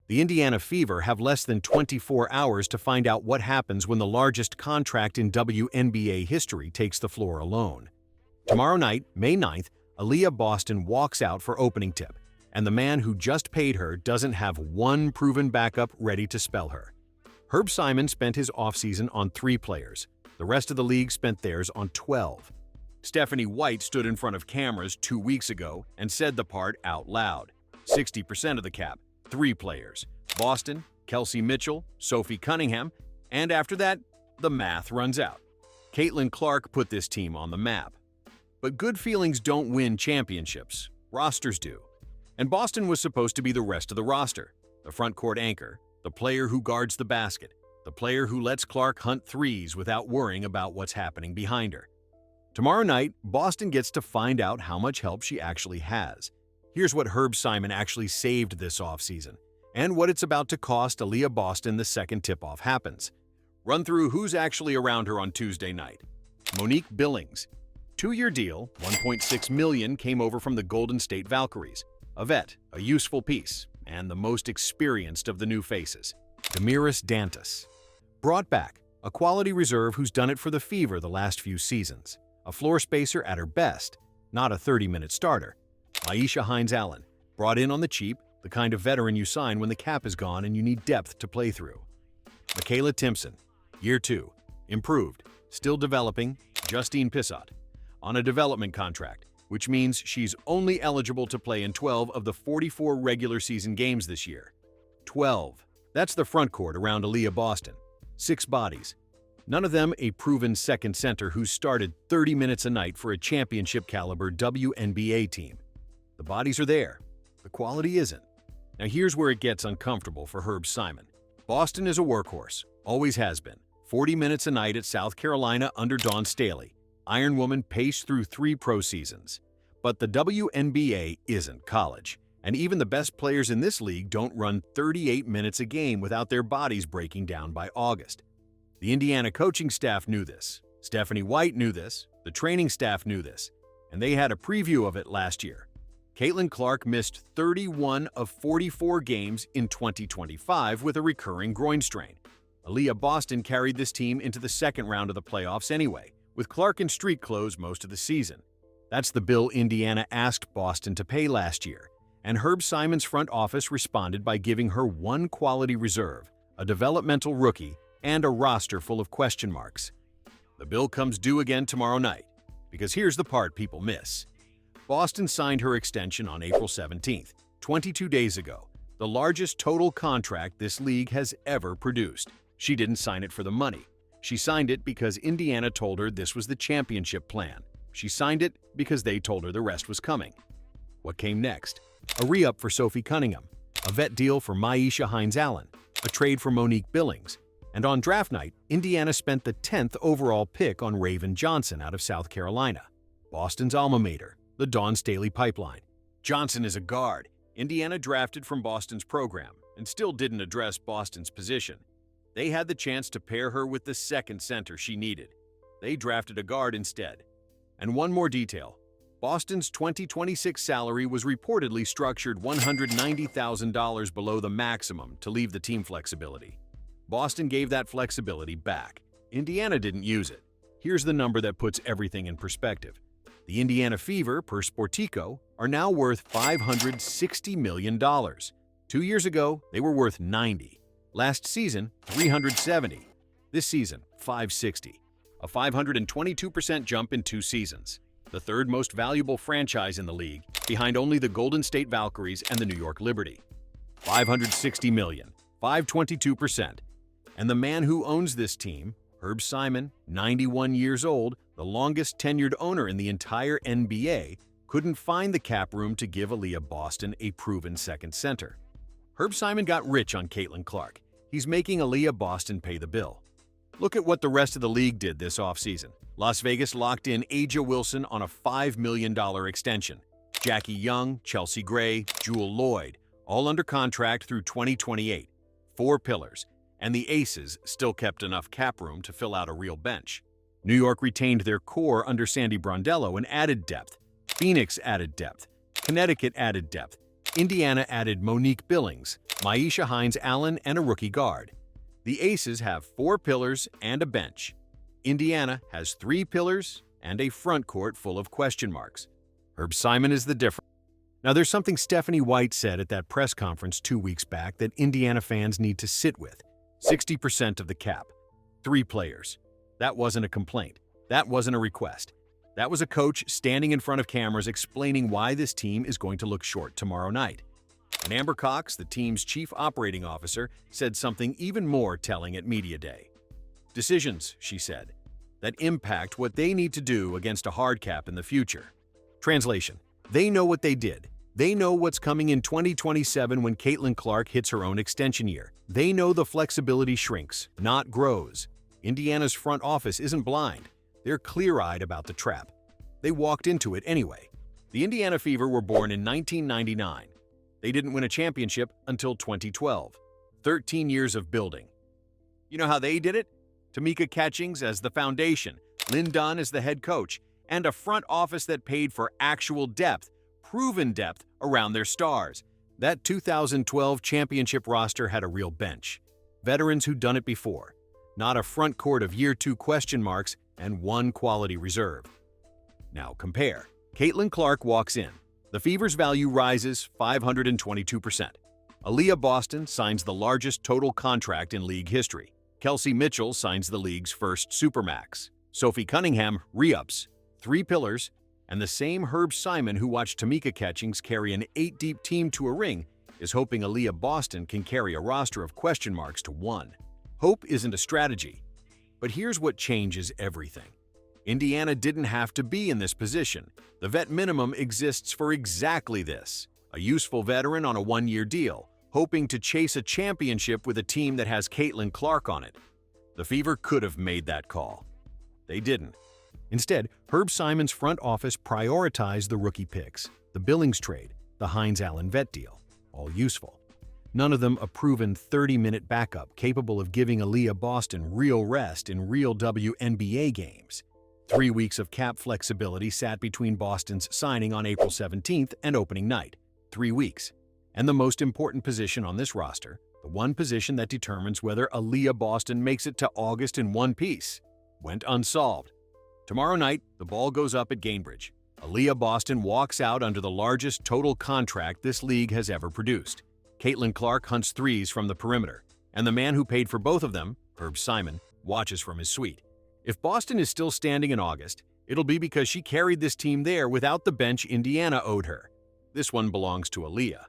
The Indiana Fever have less than 24 hours to find out what happens when the largest contract in WNBA history takes the floor alone. Tomorrow night, May 9th, Aliyah Boston walks out for opening tip, and the man who just paid her doesn't have one proven backup ready to spell her. Herb Simon spent his offseason on 3 players. The rest of the league spent theirs on 12. Stephanie White stood in front of cameras 2 weeks ago and said the part out loud. 60% of the cap, 3 players: Boston, Kelsey Mitchell, Sophie Cunningham, and after that, the math runs out. Caitlin Clark put this team on the map. But good feelings don't win championships. Rosters do. And Boston was supposed to be the rest of the roster: the front court anchor, the player who guards the basket, the player who lets Clark hunt threes without worrying about what's happening behind her. Tomorrow night, Boston gets to find out how much help she actually has. Here's what Herb Simon actually saved this offseason, and what it's about to cost Aliyah Boston the second tip-off happens. Run through who's actually around her on Tuesday night. Monique Billings. 2-year deal, $1.6 million, came over from the Golden State Valkyries. A vet, a useful piece, and the most experienced of the new faces. Damiris Dantas. Brought back, a quality reserve who's done it for the Fever the last few seasons. A floor spacer at her best, not a 30-minute starter. Myisha Hines-Allen. Brought in on the cheap, the kind of veteran you sign when the cap is gone and you need depth to play through. Michaela Timpson. Year 2. Improved. Still developing. Justine Pissot. On a development contract, which means she's only eligible to play in 12 of the 44 regular season games this year. 12. That's the front court around Aliyah Boston. 6 bodies. None of them a proven second center who's started 30 minutes a night for a championship-caliber WNBA team. The bodies are there. The quality isn't. Now here's where it gets uncomfortable for Herb Simon. Boston is a workhorse. Always has been. 40 minutes a night at South Carolina under Dawn Staley. Iron Woman paced through 3 pro seasons. But the WNBA isn't college. And even the best players in this league don't run 38 minutes a game without their bodies breaking down by August. The Indiana coaching staff knew this. Stephanie White knew this. The training staff knew this. And they had a preview of it last year. Caitlin Clark missed 31 of 44 games in 2025 with a recurring groin strain. Aliyah Boston carried this team into the second round of the playoffs anyway, with Clark in street clothes most of the season. That's the bill Indiana asked Boston to pay last year, and Herb Simon's front office responded by giving her 1 quality reserve, a developmental rookie, and a roster full of question marks. The bill comes due again tomorrow night, because here's the part people miss. Boston signed her extension on April 17th, 22 days ago, the largest total contract this league has ever produced. She didn't sign it for the money. She signed it because Indiana told her this was the championship plan. She signed it because they told her the rest was coming. What came next? A re-up for Sophie Cunningham, a vet deal for Myisha Hines-Allen, a trade for Monique Billings, and on draft night, Indiana spent the 10th overall pick on Raven Johnson out of South Carolina, Boston's alma mater, the Dawn Staley pipeline. Johnson is a guard. Indiana drafted from Boston's program and still didn't address Boston's position. They had the chance to pair her with the second center she needed. They drafted a guard instead. And one more detail. Boston's 2026 salary was reportedly structured $190,000 below the maximum to leave the team flexibility. Boston gave that flexibility back. Indiana didn't use it. Here's the number that puts everything in perspective. The Indiana Fever, per Sportico, are now worth $560 million. 2 years ago, they were worth $90. Last season, $370. This season, $560. A 522% jump in 2 seasons. The 3rd most valuable franchise in the league, behind only the Golden State Valkyries and the New York Liberty. $560 million, 522%. And the man who owns this team, Herb Simon, 91 years old, the longest tenured owner in the entire NBA, couldn't find the cap room to give Aliyah Boston a proven second center. Herb Simon got rich on Caitlin Clark. He's making Aliyah Boston pay the bill. Look at what the rest of the league did this offseason. Las Vegas locked in A'ja Wilson on a $5 million extension. Jackie Young, Chelsea Gray, Jewel Lloyd, all under contract through 2028. 4 pillars. And the Aces still kept enough cap room to fill out a real bench. New York retained their core under Sandy Brondello and added depth. Phoenix added depth. Connecticut added depth. Indiana added Monique Billings, Myisha Hines-Allen, and a rookie guard. The Aces have 4 pillars and a bench. Indiana has 3 pillars and a front court full of question marks. Herb Simon is the difference. Now, there's something Stephanie White said at that press conference 2 weeks back that Indiana fans need to sit with. 60% of the cap. 3 players. That wasn't a complaint. That wasn't a request. That was a coach standing in front of cameras explaining why this team is going to look short tomorrow night. And Amber Cox, the team's chief operating officer, said something even more telling at Media Day. Decisions, she said, that impact what they need to do against a hard cap in the future. Translation: they know what they did. They know what's coming in 2027 when Caitlin Clark hits her own extension year. They know the flexibility shrinks, not grows. Indiana's front office isn't blind. They're clear-eyed about the trap. They walked into it anyway. The Indiana Fever were born in 1999. They didn't win a championship until 2012. 13 years of building. You know how they did it? Tamika Catchings as the foundation, Lynn Dunn as the head coach, and a front office that paid for actual depth, proven depth, around their stars. That 2012 championship roster had a real bench. Veterans who'd done it before. Not a front court of year 2 question marks and 1 quality reserve. Now compare. Caitlin Clark walks in. The Fever's value rises 522%. Aliyah Boston signs the largest total contract in league history. Kelsey Mitchell signs the league's first Supermax. Sophie Cunningham re-ups. 3 pillars, and the same Herb Simon who watched Tamika Catchings carry an 8-deep team to a ring is hoping Aliyah Boston can carry a roster of question marks to 1. Hope isn't a strategy. But here's what changes everything. Indiana didn't have to be in this position. The vet minimum exists for exactly this. A useful veteran on a 1-year deal, hoping to chase a championship with a team that has Caitlin Clark on it. The Fever could have made that call. They didn't. Instead, Herb Simon's front office prioritized the rookie picks, the Billings trade, the Hines-Allen vet deal, all useful. None of them a proven 30-minute backup capable of giving Aliyah Boston real rest in real WNBA games. 3 weeks of cap flexibility sat between Boston's signing on April 17th and opening night. 3 weeks. And the most important position on this roster, the one position that determines whether Aliyah Boston makes it to August in one piece, went unsolved. Tomorrow night, the ball goes up at Gainbridge. Aliyah Boston walks out under the largest total contract this league has ever produced. Caitlin Clark hunts threes from the perimeter, and the man who paid for both of them, Herb Simon, watches from his suite. If Boston is still standing in August, it'll be because she carried this team there without the bench Indiana owed her. This one belongs to Aliyah.